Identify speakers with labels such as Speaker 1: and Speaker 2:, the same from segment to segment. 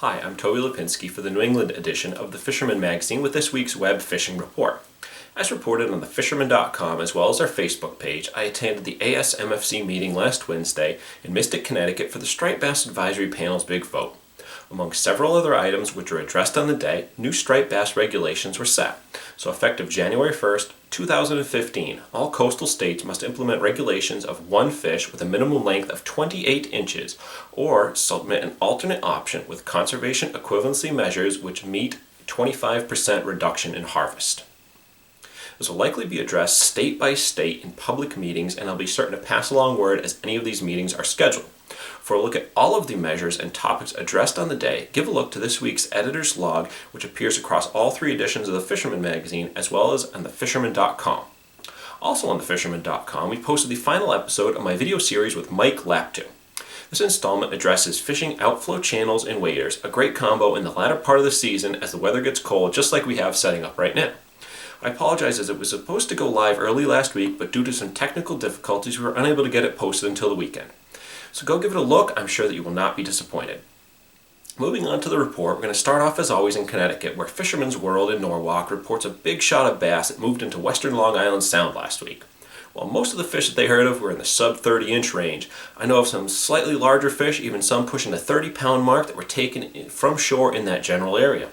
Speaker 1: Hi, I'm Toby Lapinski for the New England edition of the Fisherman magazine with this week's web fishing report. As reported on the Fisherman.com as well as our Facebook page, I attended the ASMFC meeting last Wednesday in Mystic, Connecticut for the Striped Bass Advisory Panel's big vote. Among several other items which were addressed on the day, new striped bass regulations were set. So effective January 1st, 2015, all coastal states must implement regulations of one fish with a minimum length of 28 inches or submit an alternate option with conservation equivalency measures which meet 25% reduction in harvest. This will likely be addressed state by state in public meetings, and I'll be certain to pass along word as any of these meetings are scheduled. For a look at all of the measures and topics addressed on the day, give a look to this week's editor's log, which appears across all three editions of the Fisherman magazine, as well as on the Fisherman.com. Also on the Fisherman.com, we posted the final episode of my video series with Mike Laptu. This installment addresses fishing outflow channels and waders, a great combo in the latter part of the season as the weather gets cold, just like we have setting up right now. I apologize as it was supposed to go live early last week, but due to some technical difficulties, we were unable to get it posted until the weekend. So go give it a look. I'm sure that you will not be disappointed. Moving on to the report, we're going to start off as always in Connecticut, where Fisherman's World in Norwalk reports a big shot of bass that moved into western Long Island Sound last week. While most of the fish that they heard of were in the sub 30-inch range, I know of some slightly larger fish, even some pushing the 30-pound mark, that were taken from shore in that general area.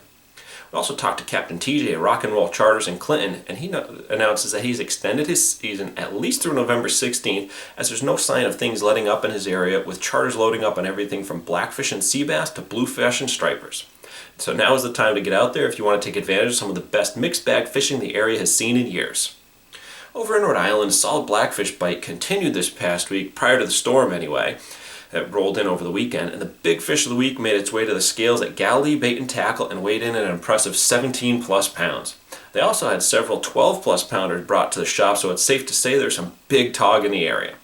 Speaker 1: We also talked to Captain TJ at Rock and Roll Charters in Clinton, and he announces that he's extended his season at least through November 16th, as there's no sign of things letting up in his area, with charters loading up on everything from blackfish and sea bass to bluefish and stripers. So now is the time to get out there if you want to take advantage of some of the best mixed bag fishing the area has seen in years. Over in Rhode Island, solid blackfish bite continued this past week, prior to the storm anyway, that rolled in over the weekend, and the big fish of the week made its way to the scales at Galilee Bait and Tackle and weighed in at an impressive 17 plus pounds. They also had several 12 plus pounders brought to the shop, so it's safe to say there's some big tog in the area.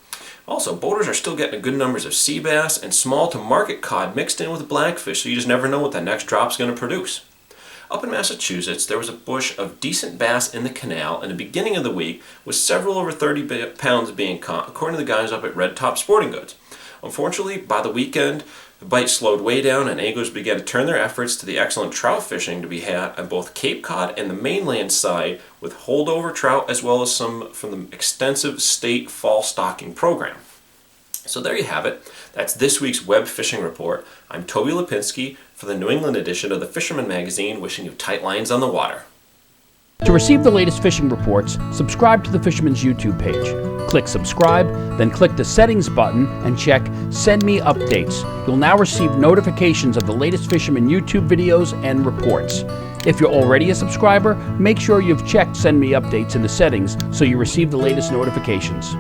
Speaker 1: Also, boaters are still getting good numbers of sea bass and small to market cod mixed in with blackfish, so you just never know what that next drop's going to produce. Up in Massachusetts, there was a bush of decent bass in the canal in the beginning of the week, with several over 30 pounds being caught, according to the guys up at Red Top Sporting Goods. Unfortunately, by the weekend, the bite slowed way down and anglers began to turn their efforts to the excellent trout fishing to be had on both Cape Cod and the mainland side, with holdover trout as well as some from the extensive state fall stocking program. So there you have it. That's this week's web fishing report. I'm Toby Lapinski for the New England edition of the Fisherman magazine, wishing you tight lines on the water.
Speaker 2: To receive the latest fishing reports, subscribe to the Fisherman's YouTube page. Click subscribe, then click the settings button and check Send Me Updates. You'll now receive notifications of the latest Fisherman YouTube videos and reports. If you're already a subscriber, make sure you've checked Send Me Updates in the settings so you receive the latest notifications.